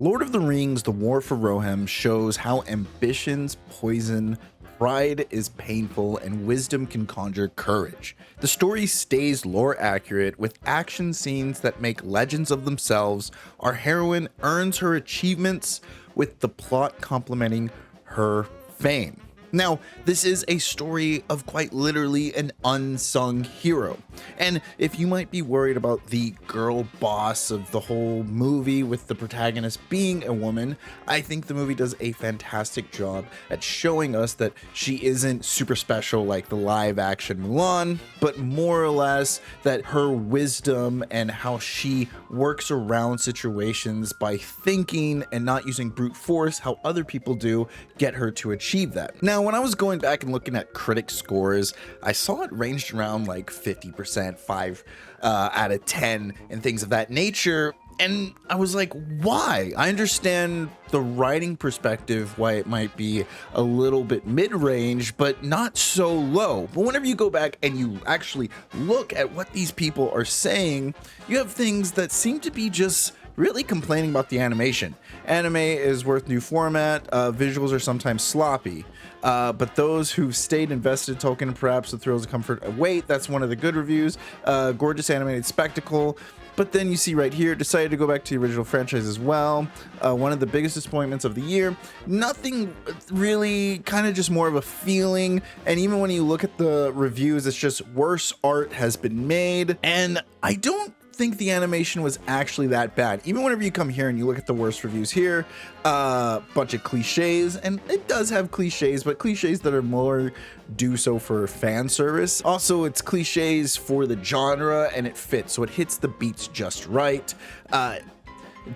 Lord of the Rings: The War for Rohirrim shows how ambition's poison, pride is painful, and wisdom can conjure courage. The story stays lore accurate with action scenes that make legends of themselves. Our heroine earns her achievements with the plot complementing her fame. Now, this is a story of quite literally an unsung hero. And if you might be worried about the girl boss of the whole movie with the protagonist being a woman, I think the movie does a fantastic job at showing us that she isn't super special like the live action Mulan, but more or less that her wisdom and how she works around situations by thinking and not using brute force, how other people do, get her to achieve that. Now, when I was going back and looking at critic scores, I saw it ranged around like 50%, 5 out of 10, and things of that nature. And I was like, why? I understand the writing perspective, why it might be a little bit mid-range, but not so low. But whenever you go back and you actually look at what these people are saying, you have things that seem to be just really complaining about the animation. Anime is worth new format, visuals are sometimes sloppy. But those who've stayed invested token perhaps the thrills of comfort await. That's one of the good reviews. Gorgeous animated spectacle. But then you see right here, decided to go back to the original franchise as well. One of the biggest disappointments of the year. Nothing really, kind of just more of a feeling. And even when you look at the reviews, it's just worse art has been made. And I don't think the animation was actually that bad. Even whenever you come here and you look at the worst reviews here, bunch of cliches, and it does have cliches, but cliches that are more do so for fan service. Also, it's cliches for the genre and it fits, so it hits the beats just right.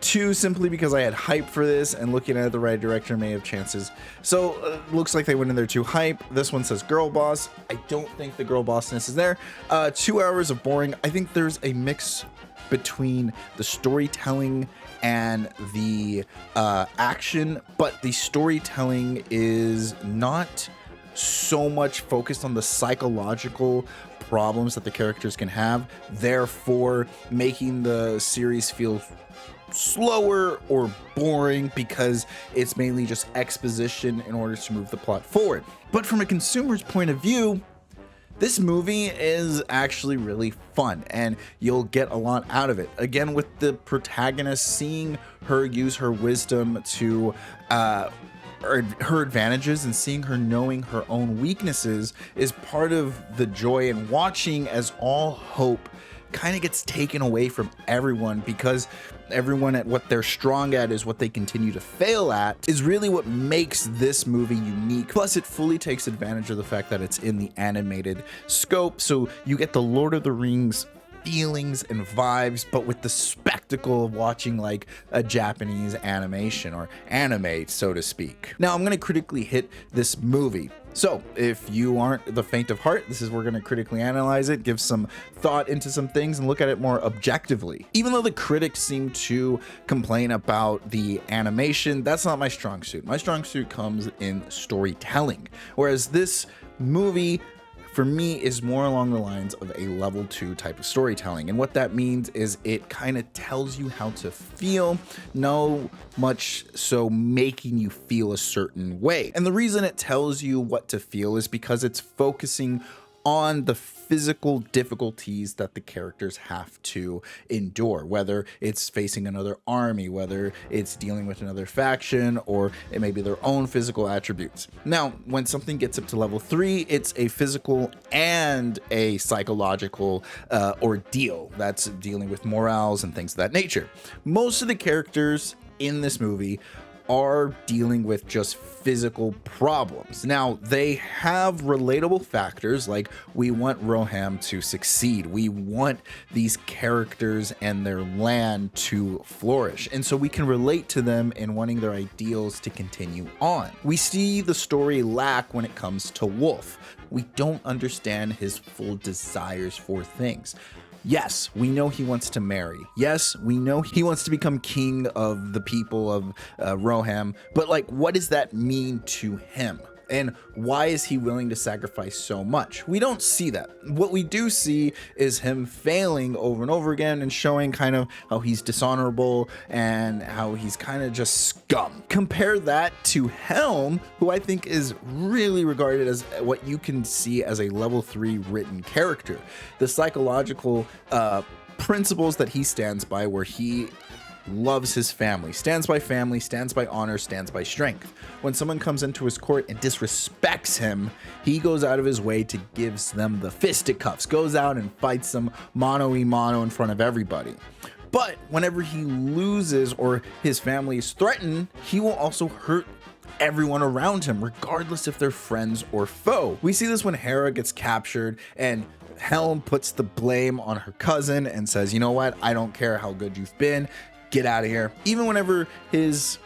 Two, simply because I had hype for this and looking at it the right direction may have chances. So looks like they went in there too hype. This one says girl boss. I don't think the girl bossness is there. 2 hours of boring. I think there's a mix between the storytelling and the action, but the storytelling is not so much focused on the psychological problems that the characters can have, therefore making the series feel slower or boring because it's mainly just exposition in order to move the plot forward. But from a consumer's point of view, this movie is actually really fun and you'll get a lot out of it. Again, with the protagonist, seeing her use her wisdom to her advantages and seeing her knowing her own weaknesses is part of the joy in watching, as all hope kind of gets taken away from everyone, because everyone at what they're strong at is what they continue to fail at, is really what makes this movie unique. Plus, it fully takes advantage of the fact that it's in the animated scope, so you get the Lord of the Rings feelings and vibes, but with the spectacle of watching like a Japanese animation or anime, so to speak. Now, I'm going to critically hit this movie. So if you aren't the faint of heart, this is where we're going to critically analyze it, give some thought into some things, and look at it more objectively. Even though the critics seem to complain about the animation, that's not my strong suit. My strong suit comes in storytelling, whereas this movie, for me, is more along the lines of a level 2 type of storytelling. And what that means is it kind of tells you how to feel, no much so making you feel a certain way. And the reason it tells you what to feel is because it's focusing on the physical difficulties that the characters have to endure, whether it's facing another army, whether it's dealing with another faction, or it may be their own physical attributes. Now, when something gets up to level 3, it's a physical and a psychological ordeal that's dealing with morals and things of that nature. Most of the characters in this movie are dealing with just physical problems. Now, they have relatable factors, like we want Rohirrim to succeed. We want these characters and their land to flourish. And so we can relate to them in wanting their ideals to continue on. We see the story lack when it comes to Wolf. We don't understand his full desires for things. Yes, we know he wants to marry. Yes, we know he wants to become king of the people of Rohirrim. But like, what does that mean to him? And why is he willing to sacrifice so much? We don't see that. What we do see is him failing over and over again and showing kind of how he's dishonorable and how he's kind of just scum. Compare that to Helm, who I think is really regarded as what you can see as a level 3 written character. The psychological principles that he stands by, where he loves his family, stands by honor, stands by strength. When someone comes into his court and disrespects him, he goes out of his way to gives them the fisticuffs, goes out and fights them mano-a-mano in front of everybody. But whenever he loses or his family is threatened, he will also hurt everyone around him, regardless if they're friends or foe. We see this when Hera gets captured and Helm puts the blame on her cousin and says, you know what, I don't care how good you've been, get out of here. Even whenever his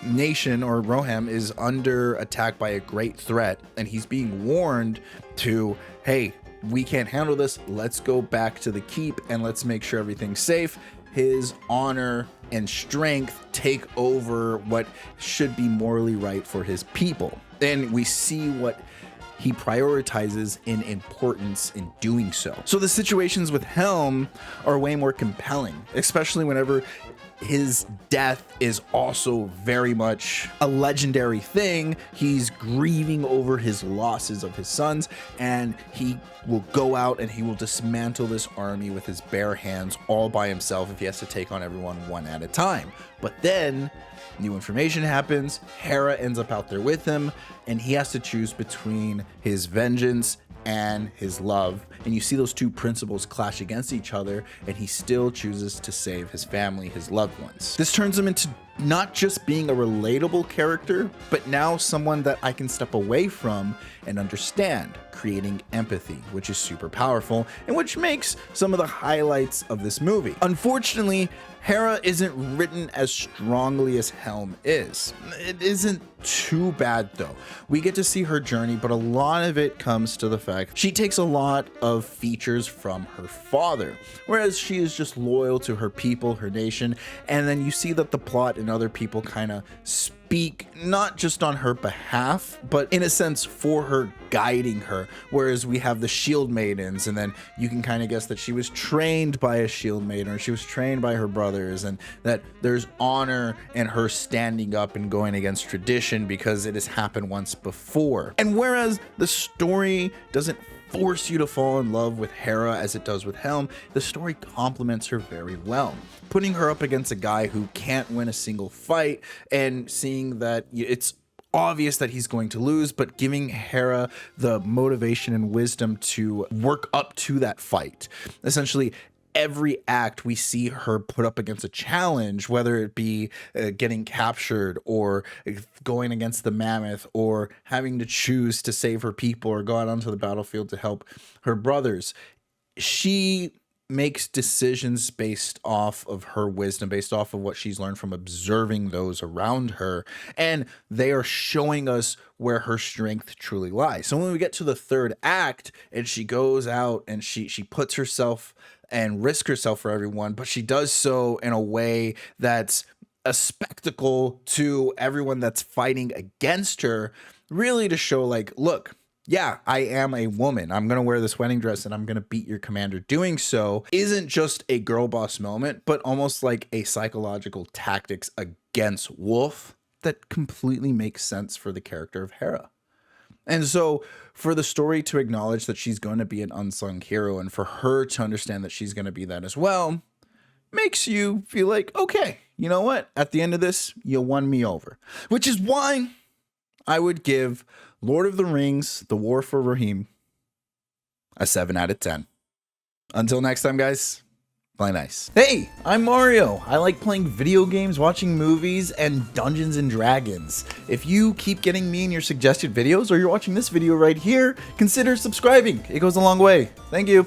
nation or Rohirrim is under attack by a great threat and he's being warned to, hey, we can't handle this, let's go back to the keep and let's make sure everything's safe, his honor and strength take over what should be morally right for his people. And we see what he prioritizes in importance in doing so. So the situations with Helm are way more compelling, especially whenever his death is also very much a legendary thing. He's grieving over his losses of his sons, and he will go out and he will dismantle this army with his bare hands all by himself if he has to take on everyone one at a time. But then new information happens, Hera ends up out there with him, and he has to choose between his vengeance and his love. And you see those two principles clash against each other, and he still chooses to save his family, his loved ones. This turns him into not just being a relatable character, but now someone that I can step away from and understand, creating empathy, which is super powerful and which makes some of the highlights of this movie. Unfortunately, Hera isn't written as strongly as Helm is. It isn't too bad though. We get to see her journey, but a lot of it comes to the fact she takes a lot of features from her father, whereas she is just loyal to her people, her nation, and then you see that the plot and other people kind of speak not just on her behalf, but in a sense for her, guiding her. Whereas we have the shield maidens, and then you can kind of guess that she was trained by a shield maiden, or she was trained by her brothers, and that there's honor in her standing up and going against tradition because it has happened once before. And whereas the story doesn't force you to fall in love with Hera as it does with Helm, the story complements her very well, putting her up against a guy who can't win a single fight and seeing that it's obvious that he's going to lose, but giving Hera the motivation and wisdom to work up to that fight. Essentially, every act we see her put up against a challenge, whether it be getting captured or going against the mammoth or having to choose to save her people or go out onto the battlefield to help her brothers. She makes decisions based off of her wisdom, based off of what she's learned from observing those around her, and they are showing us where her strength truly lies. So when we get to the third act and she goes out and she puts herself and risk herself for everyone, but she does so in a way that's a spectacle to everyone that's fighting against her, really to show like, look, yeah, I am a woman. I'm going to wear this wedding dress and I'm going to beat your commander. Doing so isn't just a girl boss moment, but almost like a psychological tactics against Wolf that completely makes sense for the character of Hera. And so for the story to acknowledge that she's going to be an unsung hero, and for her to understand that she's going to be that as well, makes you feel like, okay, you know what? At the end of this, you won me over. Which is why I would give Lord of the Rings, The War for Rohirrim, a 7 out of 10. Until next time, guys. Play nice. Hey, I'm Mario. I like playing video games, watching movies, and Dungeons and Dragons. If you keep getting me in your suggested videos, or you're watching this video right here, consider subscribing. It goes a long way. Thank you.